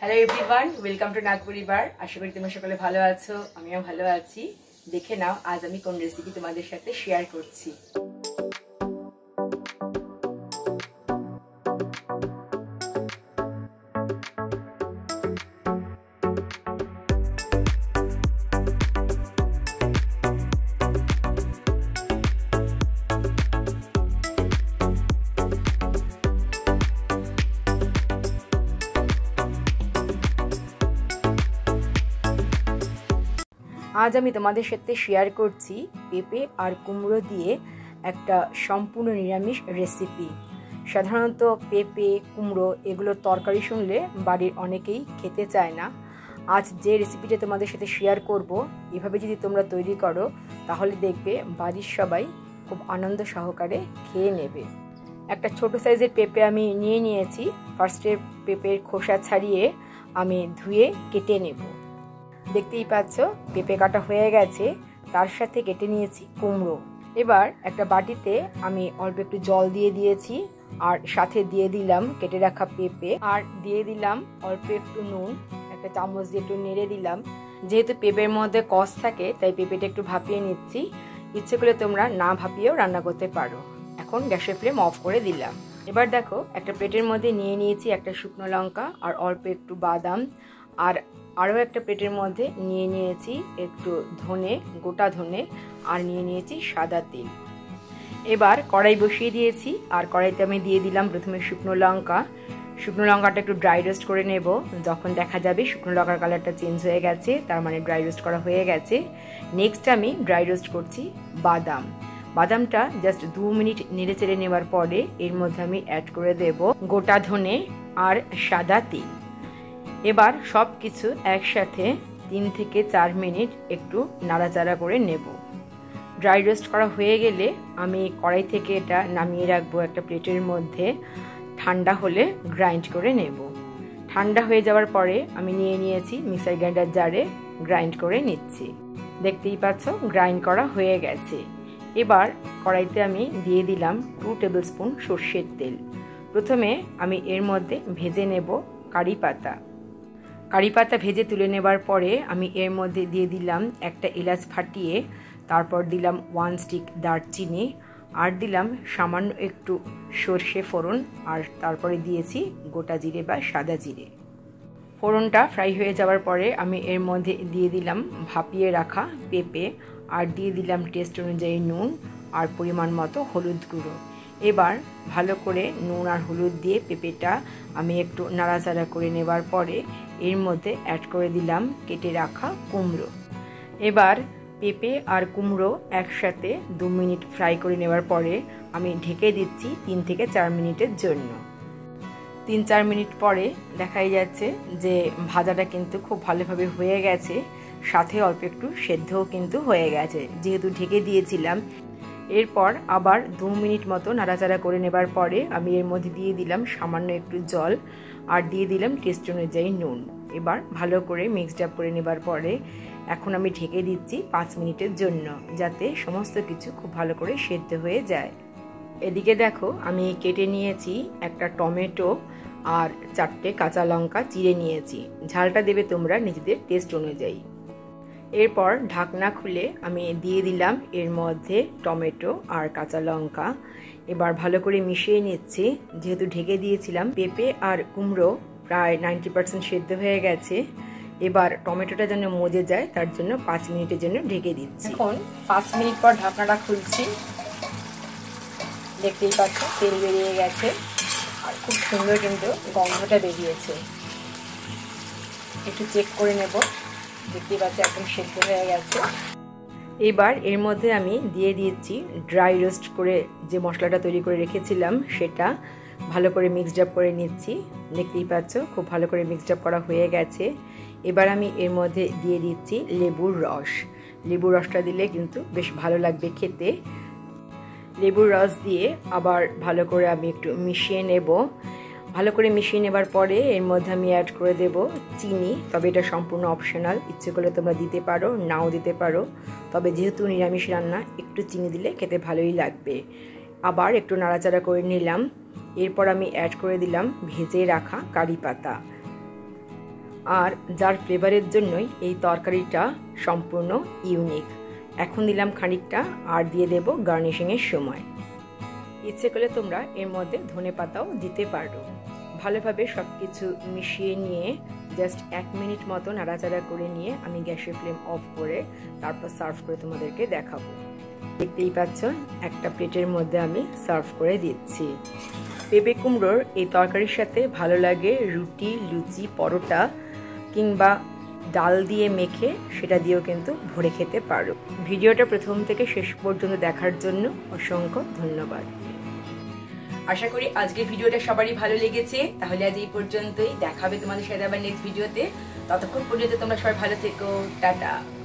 Hello everyone, welcome to নাগপুরিবার। আশা করি তোমরা সকলে ভালো আছো, আমিও ভালো আছি। দেখে নাও আজ আমি কোন রেসিপি তোমাদের সাথে শেয়ার করছি। আজ আমি তোমাদের সাথে শেয়ার করছি পেঁপে আর কুমড়ো দিয়ে একটা সম্পূর্ণ নিরামিষ রেসিপি। সাধারণত পেঁপে কুমড়ো এগুলো তরকারি শুনলে বাড়ির অনেকেই খেতে চায় না। আজ যে রেসিপিটা তোমাদের সাথে শেয়ার করব, এভাবে যদি তোমরা তৈরি করো তাহলে দেখবে বাড়ির সবাই খুব আনন্দ সহকারে খেয়ে নেবে। একটা ছোট সাইজের পেঁপে আমি নিয়েছি। ফার্স্টে পেঁপের খোসা ছাড়িয়ে আমি ধুয়ে কেটে নেব। দেখতেই পাচ্ছ পেঁপে কাটা হয়ে গেছে, তার সাথে কেটে নিয়েছি কুমড়ো। এবার একটা বাটিতে আমি অল্প একটু জল দিয়ে দিয়েছি, আর সাথে দিয়ে দিলাম কেটে রাখা পেঁপে, আর দিয়ে দিলাম অল্প একটু নুন। একটা চামচ দিয়ে একটু নেড়ে দিলাম। যেহেতু পেঁপের মধ্যে কষ থাকে তাই পেঁপেটা একটু ভাপিয়ে নিচ্ছি। ইচ্ছে করলে তোমরা না ভাপিয়েও রান্না করতে পারো। এখন গ্যাসের ফ্লেম অফ করে দিলাম। এবার দেখো একটা প্লেটের মধ্যে নিয়ে নিয়েছি একটা শুকনো লঙ্কা আর অল্প একটু বাদাম, আর আরও একটা প্লেটের মধ্যে নিয়ে নিয়েছি একটু ধনে, গোটা ধনে, আর নিয়ে নিয়েছি সাদা তিল। এবার কড়াই বসিয়ে দিয়েছি, আর কড়াইতে আমি দিয়ে দিলাম প্রথমে শুকনো লঙ্কা। শুকনো লঙ্কাটা একটু ড্রাই রোস্ট করে নেব। যখন দেখা যাবে শুকনো লঙ্কার কালারটা চেঞ্জ হয়ে গেছে, তার মানে ড্রাই রোস্ট করা হয়ে গেছে। নেক্সট আমি ড্রাই রোস্ট করছি বাদাম। বাদামটা জাস্ট 2 মিনিট নেড়ে চেড়ে নেওয়ার পরে এর মধ্যে আমি অ্যাড করে দেব গোটা ধনে আর সাদা তিল। এবার সব কিছু একসাথে 3 থেকে 4 মিনিট একটু নাড়াচাড়া করে নেব। ড্রাই রোস্ট করা হয়ে গেলে আমি কড়াই থেকে এটা নামিয়ে রাখবো একটা প্লেটের মধ্যে। ঠান্ডা হলে গ্রাইন্ড করে নেব। ঠান্ডা হয়ে যাওয়ার পরে আমি নিয়ে নিয়েছি মিক্সার গ্রাইন্ডার জারে, গ্রাইন্ড করে নিচ্ছি। দেখতেই পাচ্ছ গ্রাইন্ড করা হয়ে গেছে। এবার কড়াইতে আমি দিয়ে দিলাম 2 টেবিল স্পুন সর্ষের তেল। প্রথমে আমি এর মধ্যে ভেজে নেব কারি পাতা। কারি পাতা ভেজে তুলে নেবার পরে আমি এর মধ্যে দিয়ে দিলাম একটা এলাচ ফাটিয়ে, তারপর দিলাম 1 স্টিক দারচিনি, আর দিলাম সামান্য একটু সর্ষে ফোড়ন, আর তারপরে দিয়েছি গোটা জিরে বা সাদা জিরে। ফোড়নটা ফ্রাই হয়ে যাওয়ার পরে আমি এর মধ্যে দিয়ে দিলাম ভাপিয়ে রাখা পেঁপে, আর দিয়ে দিলাম টেস্ট অনুযায়ী নুন আর পরিমাণ মতো হলুদ গুঁড়ো। এবার ভালো করে নুন আর হলুদ দিয়ে পেঁপেটা আমি একটু নাড়াচাড়া করে নেবার পরে এর মধ্যে অ্যাড করে দিলাম কেটে রাখা কুমড়ো। এবার পেঁপে আর কুমড়ো একসাথে 2 মিনিট ফ্রাই করে নেওয়ার পরে আমি ঢেকে দিচ্ছি 3 থেকে 4 মিনিটের জন্য। 3-4 মিনিট পরে দেখাই যাচ্ছে যে ভাজাটা কিন্তু খুব ভালোভাবে হয়ে গেছে, সাথে অল্প একটু সেদ্ধও কিন্তু হয়ে গেছে যেহেতু ঢেকে দিয়েছিলাম। এরপর আবার 2 মিনিট মতো নাড়াচাড়া করে নেবার পরে আমি এর মধ্যে দিয়ে দিলাম সামান্য একটু জল, আর দিয়ে দিলাম টেস্ট অনুযায়ী নুন। এবার ভালো করে মিক্সড আপ করে নেবার পরে এখন আমি ঢেকে দিচ্ছি 5 মিনিটের জন্য, যাতে সমস্ত কিছু খুব ভালো করে সেদ্ধ হয়ে যায়। এদিকে দেখো আমি কেটে নিয়েছি একটা টমেটো আর 4টে কাঁচা লঙ্কা চিড়ে নিয়েছি। ঝালটা দেবে তোমরা নিজেদের টেস্ট অনুযায়ী। এরপর ঢাকনা খুলে আমি দিয়ে দিলাম এর মধ্যে টমেটো আর কাঁচা লঙ্কা। এবার ভালো করে মিশিয়ে নিচ্ছি। যেহেতু ঢেকে দিয়েছিলাম, পেঁপে আর কুমড়ো প্রায় 90% সেদ্ধ হয়ে গেছে। এবার টমেটোটা যেন মজে যায় তার জন্য 5 মিনিটের জন্য ঢেকে দিচ্ছি। এখন 5 মিনিট পর ঢাকনাটা খুলছি। দেখতেই পাচ্ছ তেল বেরিয়ে গেছে, আর খুব সুন্দর কিন্তু গন্ধটা বেরিয়েছে। একটু চেক করে নেব। দেখতেই পাচ্ছি একদম সেদ্ধ হয়ে গেছে। এবার এর মধ্যে আমি দিয়ে দিয়েছি ড্রাই রোস্ট করে যে মশলাটা তৈরি করে রেখেছিলাম, সেটা ভালো করে মিক্সড আপ করে নিচ্ছি। দেখতেই পাচ্ছ খুব ভালো করে মিক্সড আপ করা হয়ে গেছে। এবার আমি এর মধ্যে দিয়ে দিচ্ছি লেবুর রস। লেবুর রসটা দিলে কিন্তু বেশ ভালো লাগবে খেতে। লেবুর রস দিয়ে আবার ভালো করে আমি একটু মিশিয়ে নেব। ভালো করে মিশিয়ে নেবার পরে এর মধ্যে আমি অ্যাড করে দেব চিনি। তবে এটা সম্পূর্ণ অপশনাল, ইচ্ছে করলে তোমরা দিতে পারো, নাও দিতে পারো। তবে যেহেতু নিরামিষ রান্না একটু চিনি দিলে খেতে ভালোই লাগবে। আবার একটু নাড়াচাড়া করে নিলাম। এরপর আমি অ্যাড করে দিলাম ভেজে রাখা কারি পাতা। আর যার ফ্লেভারের জন্যই এই তরকারিটা সম্পূর্ণ ইউনিক। এখন দিলাম খানিকটা, আর দিয়ে দেব গার্নিশিংয়ের সময়। ইচ্ছে করলে তোমরা এর মধ্যে ধনেপাতাও দিতে পারো। ভালোভাবে সব কিছু মিশিয়ে নিয়ে জাস্ট 1 মিনিট মতো নাড়াচাড়া করে নিয়ে আমি গ্যাসের ফ্লেম অফ করে তারপর সার্ভ করে তোমাদেরকে দেখাবো। দেখতেই পাচ্ছ একটা প্লেটের মধ্যে আমি সার্ভ করে দিচ্ছি। পেঁপে কুমড়োর এই তরকারির সাথে ভালো লাগে রুটি, লুচি, পরোটা কিংবা ডাল দিয়ে মেখে সেটা দিয়েও কিন্তু ভরে খেতে পারো। ভিডিওটা প্রথম থেকে শেষ পর্যন্ত দেখার জন্য অসংখ্য ধন্যবাদ। আশা করি আজকের ভিডিওটা সবারই ভালো লেগেছে। তাহলে আজ এই পর্যন্তই, দেখা হবে তোমাদের সাথে আবার নেক্সট ভিডিওতে। ততক্ষণ পর্যন্ত তোমরা সবাই ভালো থেকো। টাটা।